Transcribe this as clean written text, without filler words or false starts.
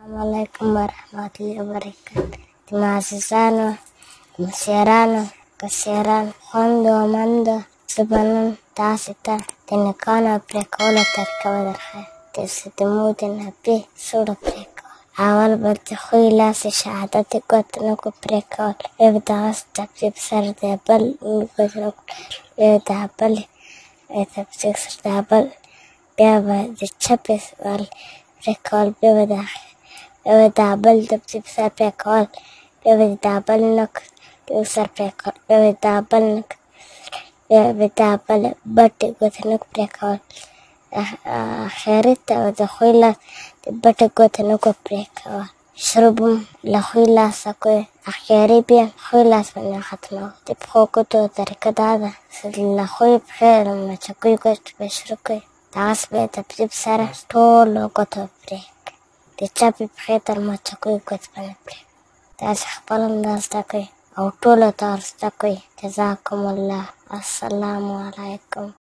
Assalamualaikum warahmatullahi wabarakatuh. Dimaasisano, masirano, kasirano, hondo, mando, subanon, tasita, tinikana, prekola, tarkawadarha, tisidumutin, habi, sura prekola. Awal balti khuylaasi shahadati got nuku prekola, ibdaas tabsib sardabal, nuku ibdaabal, tabsib sardabal, biaba di chapis wal prekola, ببدأ بسر prekola, ببدأ بسر prekola, ببدأ بati gotanuk prekola. Akhiritda ودخويلة بati gotanuk prekola. شربهم لخويلة سكوي أخيري خويلة سمنا ختمه تبخو كتو تركض هذا لخوي بخير لما تشكوي كت بشركوي تعس بيت بسر طول كتو بريك تشابي بخير لما تشكوي كت بنبريك تعس خبرم ناس تكوي أو طول تارس تكوي جزاكم الله. السلام عليكم.